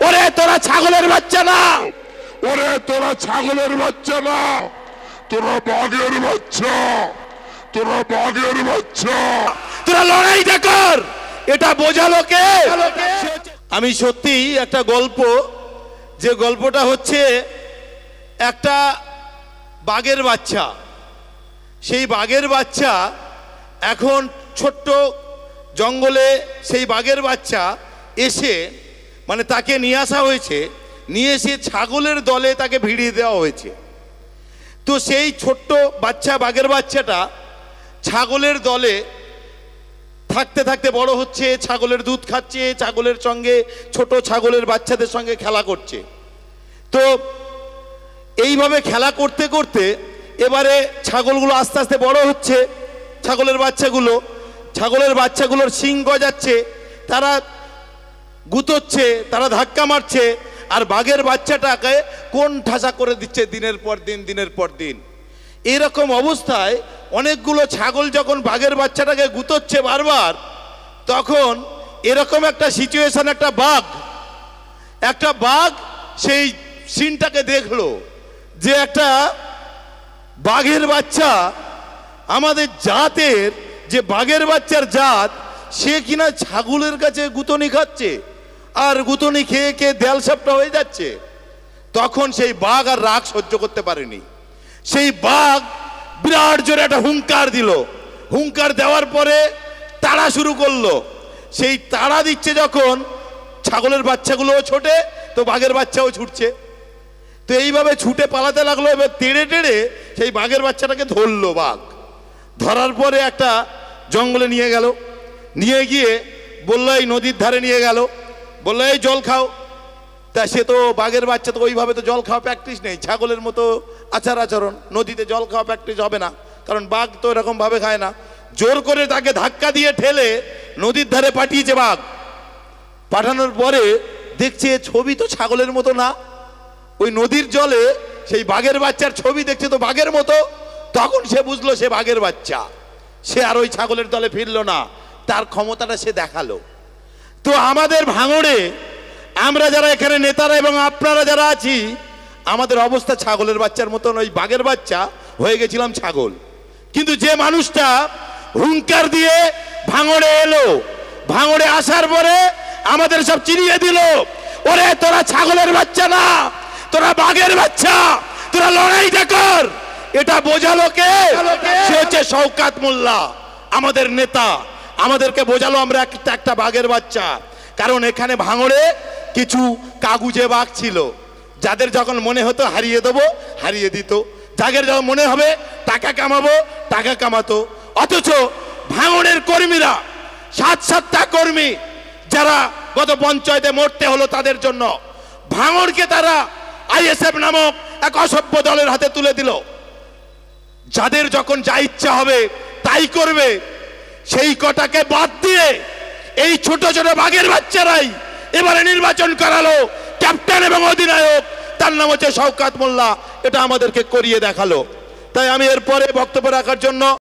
ওরে তোরা ছাগলের বাচ্চা না, ওরে তোরা ছাগলের বাচ্চা না, তোরা বাঘের বাচ্চা, তোরা বাঘের বাচ্চা, তোরা লড়াইটা কর। এটা বোঝালো কে? আমি সত্যি একটা গল্প, যে গল্পটা হচ্ছে একটা বাঘের বাচ্চা। সেই বাঘের বাচ্চা এখন ছোট্ট জঙ্গলে, সেই বাঘের বাচ্চা এসে মানে তাকে নিয়ে আসা হয়েছে, নিয়ে এসে ছাগলের দলে তাকে ভিড়িয়ে দেওয়া হয়েছে। তো সেই ছোট্ট বাচ্চা বাঘের বাচ্চাটা ছাগলের দলে থাকতে থাকতে বড় হচ্ছে, ছাগলের দুধ খাচ্ছে, ছাগলের সঙ্গে ছোট ছাগলের বাচ্চাদের সঙ্গে খেলা করছে। তো এইভাবে খেলা করতে করতে এবারে ছাগলগুলো আস্তে আস্তে বড় হচ্ছে, ছাগলের বাচ্চাগুলোর শিং গজাচ্ছে, তারা গুতোচ্ছে, তারা ধাক্কা মারছে, আর বাঘের বাচ্চাটাকে কোন ঠাসা করে দিচ্ছে দিনের পর দিন। এরকম অবস্থায় অনেকগুলো ছাগল যখন বাঘের বাচ্চাটাকে গুতোচ্ছে বারবার, তখন এরকম একটা সিচুয়েশন, একটা বাঘ সেই সিনটাকে দেখলো যে একটা বাঘের বাচ্চা, আমাদের জাতের যে বাঘের বাচ্চার জাত, সে কিনা ছাগলের কাছে গুতনি খাচ্ছে, আর গুতনি খেয়ে খেয়ে দেয়াল সাপটা হয়ে যাচ্ছে। তখন সেই বাঘ আর রাগ সহ্য করতে পারেনি। সেই বাঘ বিরাট জোরে একটা হুঙ্কার দিল। হুঙ্কার দেওয়ার পরে তাড়া শুরু করলো। সেই তাড়া দিচ্ছে যখন, ছাগলের বাচ্চাগুলোও ছোটে, তো বাঘের বাচ্চাও ছুটছে। তো এইভাবে ছুটে পালাতে লাগলো। এবার তেড়ে তেড়ে সেই বাঘের বাচ্চাটাকে ধরলো বাঘ। ধরার পরে একটা জঙ্গলে নিয়ে গেল, নিয়ে গিয়ে বললো এই নদীর ধারে নিয়ে গেল, বললো এই জল খাও। তা সে তো বাঘের বাচ্চা, তো ওইভাবে তো জল খাওয়া প্র্যাকটিস নেই, ছাগলের মতো আচরণ, নদীতে জল খাওয়া প্র্যাকটিস হবে না, কারণ বাঘ তো এরকম ভাবে খায় না। জোর করে তাকে ধাক্কা দিয়ে ঠেলে নদীর ধারে পাঠিয়েছে বাঘ। পাঠানোর পরে দেখছে ছবি তো ছাগলের মতো না, ওই নদীর জলে সেই বাঘের বাচ্চার ছবি দেখছে তো বাঘের মতো। তখন সে বুঝলো সে বাঘের বাচ্চা। সে আর ওই ছাগলের দলে ফিরলো না, তার ক্ষমতাটা সে দেখালো। তো আমাদের ভাঙড়ে আমরা যারা এখানে নেতারা এবং আপনারা যারা আছি, আমাদের অবস্থা ছাগলের বাচ্চার মতন, ওই বাঘের বাচ্চা হয়ে গেছিলাম ছাগল। কিন্তু যে মানুষটা হুঙ্কার দিয়ে ভাঙড়ে এলো, ভাঙড়ে আসার পরে আমাদের সব চিনিয়ে দিল, ওরে তোরা ছাগলের বাচ্চা না, তোরা বাঘের বাচ্চা, তোরা লড়াইটা কর। এটা বোঝালো কে? সে হচ্ছে শওকত মোল্লা, আমাদের নেতা। আমাদেরকে বোঝালো আমরা একটা বাঘের বাচ্চা। কারণ এখানে ভাঙড়ে কিছু কাগুজে বাঘ ছিল, যাদের যখন মনে হতো হারিয়ে দেবো, হারিয়ে দিত, যাদের যখন মনে হবে টাকা কামাবো, টাকা কামাতো। অথচ ভাঙড়ের কর্মীরা, 7-7টা কর্মী যারা গত পঞ্চায়েতে মরতে হলো তাদের জন্য, ভাঙড়কে তারা আইএসএফ নামক এক অসভ্য দলের হাতে তুলে দিল। যাদের যখন যা ইচ্ছা হবে তাই করবে, সেই কটাকে বাদ দিয়ে এই ছোট ছোট বাঘের বাচ্চারাই এবারে নির্বাচন করালো ক্যাপ্টেন এবং অধিনায়ক, তার নাম হচ্ছে শওকত মোল্লা। এটা আমাদেরকে করিয়ে দেখালো। তাই আমি এরপরে বক্তব্য রাখার জন্য